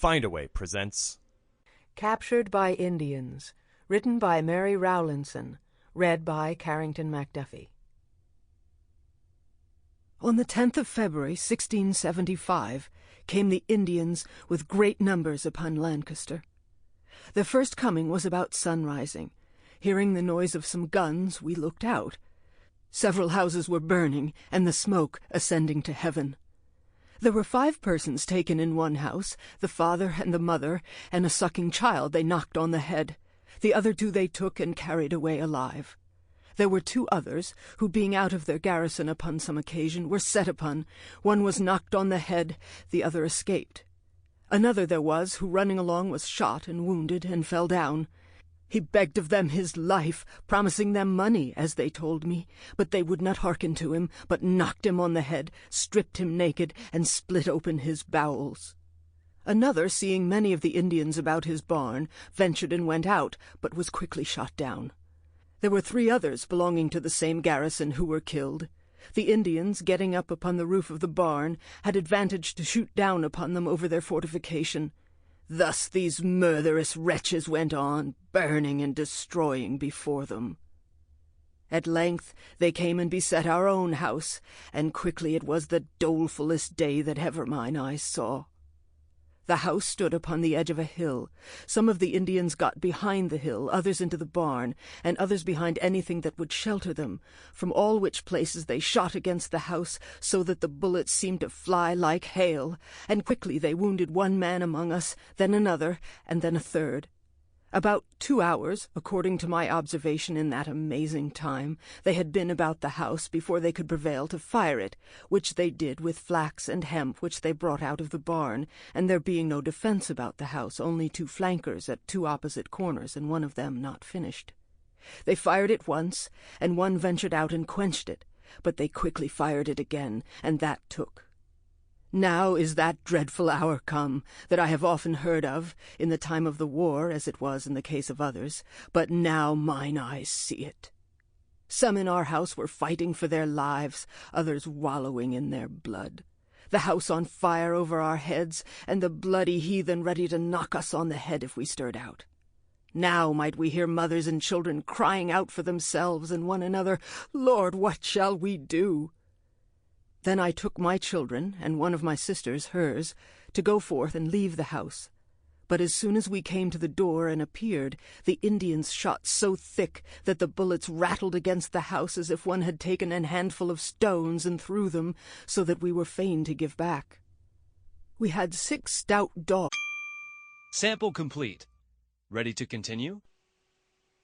Findaway presents Captured by Indians, written by Mary Rowlandson, read by Carrington Macduffie. On the 10th of February, 1675, came the Indians with great numbers upon Lancaster. Their first coming was about sunrising. Hearing the noise of some guns, we looked out. Several houses were burning, and the smoke ascending to heaven. There were 5 persons taken in one house, the father and the mother, and a sucking child they knocked on the head. The other 2 they took and carried away alive. There were 2 others, who being out of their garrison upon some occasion, were set upon. One was knocked on the head, the other escaped. Another there was, who running along was shot and wounded, and fell down. He begged of them his life, promising them money, as they told me, but they would not hearken to him, but knocked him on the head, stripped him naked, and split open his bowels. Another, seeing many of the Indians about his barn, ventured and went out, but was quickly shot down. There were 3 others belonging to the same garrison who were killed. The Indians, getting up upon the roof of the barn, had advantage to shoot down upon them over their fortification. Thus these murderous wretches went on, burning and destroying before them. At length they came and beset our own house, and quickly it was the dolefullest day that ever mine eyes saw. The house stood upon the edge of a hill. Some of the Indians got behind the hill, others into the barn, and others behind anything that would shelter them, from all which places they shot against the house, so that the bullets seemed to fly like hail, and quickly they wounded 1 man among us, then another, and then a third. About 2 hours, according to my observation in that amazing time, they had been about the house before they could prevail to fire it, which they did with flax and hemp which they brought out of the barn, and there being no defence about the house, only 2 flankers at 2 opposite corners, and one of them not finished. They fired it once, and one ventured out and quenched it, but they quickly fired it again, and that took. Now is that dreadful hour come, that I have often heard of, in the time of the war, as it was in the case of others, but now mine eyes see it. Some in our house were fighting for their lives, others wallowing in their blood. The house on fire over our heads, and the bloody heathen ready to knock us on the head if we stirred out. Now might we hear mothers and children crying out for themselves and one another, "Lord, what shall we do?" Then I took my children, and one of my sisters, hers, to go forth and leave the house. But as soon as we came to the door and appeared, the Indians shot so thick that the bullets rattled against the house as if one had taken a handful of stones and threw them, so that we were fain to give back. We had 6 stout dogs. Sample complete. Ready to continue?